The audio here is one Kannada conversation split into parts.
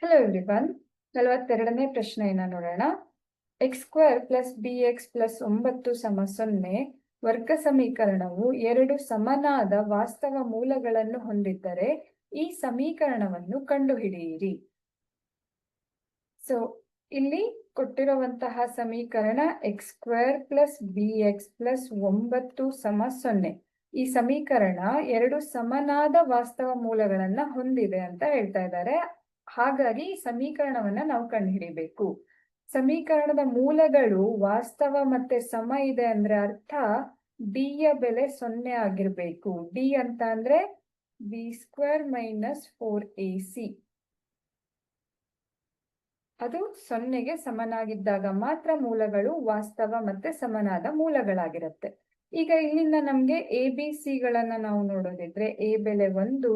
ಹಲೋ ಎವ್ರಿವನ್, 42ನೇ ಪ್ರಶ್ನೆಯನ್ನು ನೋಡೋಣ. x² ಪ್ಲಸ್ bx ಪ್ಲಸ್ 9 ಸಮ 0 ವರ್ಗ ಸಮೀಕರಣವು ಎರಡು ಸಮನಾದ ವಾಸ್ತವ ಮೂಲಗಳನ್ನು ಹೊಂದಿದ್ದರೆ ಈ ಸಮೀಕರಣವನ್ನು ಕಂಡುಹಿಡಿಯಿರಿ. ಸೊ ಇಲ್ಲಿ ಕೊಟ್ಟಿರುವಂತಹ ಸಮೀಕರಣ x² ಪ್ಲಸ್ bx ಪ್ಲಸ್ 9 ಸಮ 0. ಈ ಸಮೀಕರಣ ಎರಡು ಸಮನಾದ ವಾಸ್ತವ ಮೂಲಗಳನ್ನ ಹೊಂದಿದೆ ಅಂತ ಹೇಳ್ತಾ ಇದ್ದಾರೆ. ಹಾಗಾಗಿ ಈ ಸಮೀಕರಣವನ್ನ ನಾವು ಕಂಡುಹಿಡಿಬೇಕು. ಸಮೀಕರಣದ ಮೂಲಗಳು ವಾಸ್ತವ ಮತ್ತೆ ಸಮ ಇದೆ ಅಂದ್ರೆ ಅರ್ಥ ಡಿ ಯ ಬೆಲೆ 0 ಆಗಿರ್ಬೇಕು. ಡಿ ಅಂತ ಅಂದ್ರೆ b² ಮೈನಸ್ 4ac. ಅದು 0ಗೆ ಸಮನಾಗಿದ್ದಾಗ ಮಾತ್ರ ಮೂಲಗಳು ವಾಸ್ತವ ಮತ್ತೆ ಸಮನಾದ ಮೂಲಗಳಾಗಿರುತ್ತೆ. ಈಗ ಇಲ್ಲಿಂದ ನಮ್ಗೆ ಎ ಬಿ ಸಿ ಗಳನ್ನ ನಾವು ನೋಡೋದಿದ್ರೆ ಎ ಬೆಲೆ 1,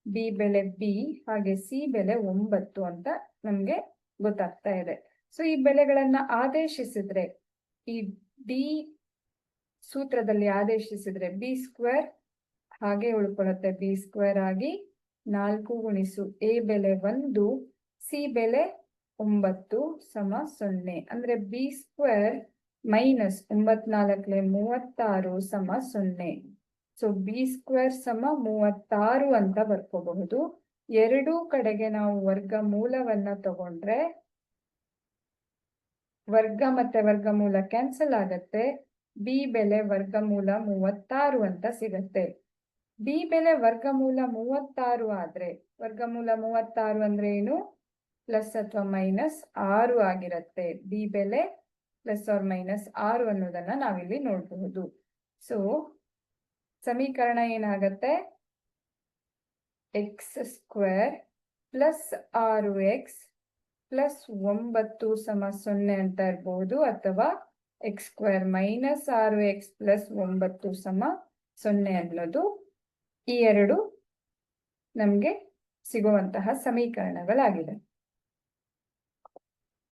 ಬಿ ಬೆಲೆ ಬಿ, ಹಾಗೆ ಸಿ ಬೆಲೆ 9 ಅಂತ ನಮ್ಗೆ ಗೊತ್ತಾಗ್ತಾ ಇದೆ. ಸೊ ಈ ಬೆಲೆಗಳನ್ನ ಆದೇಶಿಸಿದ್ರೆ, ಈ ಡಿ ಸೂತ್ರದಲ್ಲಿ ಆದೇಶಿಸಿದ್ರೆ b² ಹಾಗೆ ಉಳ್ಕೊಳ್ಳುತ್ತೆ. b² ಆಗಿ 4 ಗುಣಿಸು ಎ ಬೆಲೆ 1, ಸಿ ಬೆಲೆ 9 ಸಮ 0. ಅಂದ್ರೆ b² ಮೈನಸ್ 9×4 36 ಸಮ 0. ಸೊ b² ಸಮ 36 ಅಂತ ಬರ್ಕೋಬಹುದು. ಎರಡೂ ಕಡೆಗೆ ನಾವು ವರ್ಗಮೂಲವನ್ನ ತಗೊಂಡ್ರೆ ವರ್ಗ ಮತ್ತೆ ವರ್ಗಮೂಲ ಕ್ಯಾನ್ಸಲ್ ಆಗತ್ತೆ. ಬಿ ಬೆಲೆ ವರ್ಗಮೂಲ 36 ಅಂತ ಸಿಗತ್ತೆ. ಬಿ ಬೆಲೆ ವರ್ಗಮೂಲ 36 ಆದ್ರೆ ವರ್ಗಮೂಲ 36 ಅಂದ್ರೆ ಏನು? ಪ್ಲಸ್ ಅಥವಾ ಮೈನಸ್ 6 ಆಗಿರತ್ತೆ. ಬಿ ಬೆಲೆ ಪ್ಲಸ್ ಆರ್ ಮೈನಸ್ 6 ಅನ್ನೋದನ್ನ ನಾವಿಲ್ಲಿ ನೋಡಬಹುದು. ಸೊ ಸಮೀಕರಣ ಏನಾಗತ್ತೆ? x² ಪ್ಲಸ್ 6x ಪ್ಲಸ್ 9 ಸಮ 0 ಅಂತ ಇರಬಹುದು, ಅಥವಾ x² ಮೈನಸ್ 6x ಪ್ಲಸ್ 9 ಸಮ 0 ಅನ್ನೋದು ಈ ಎರಡು ನಮ್ಗೆ ಸಿಗುವಂತಹ ಸಮೀಕರಣಗಳಾಗಿದೆ.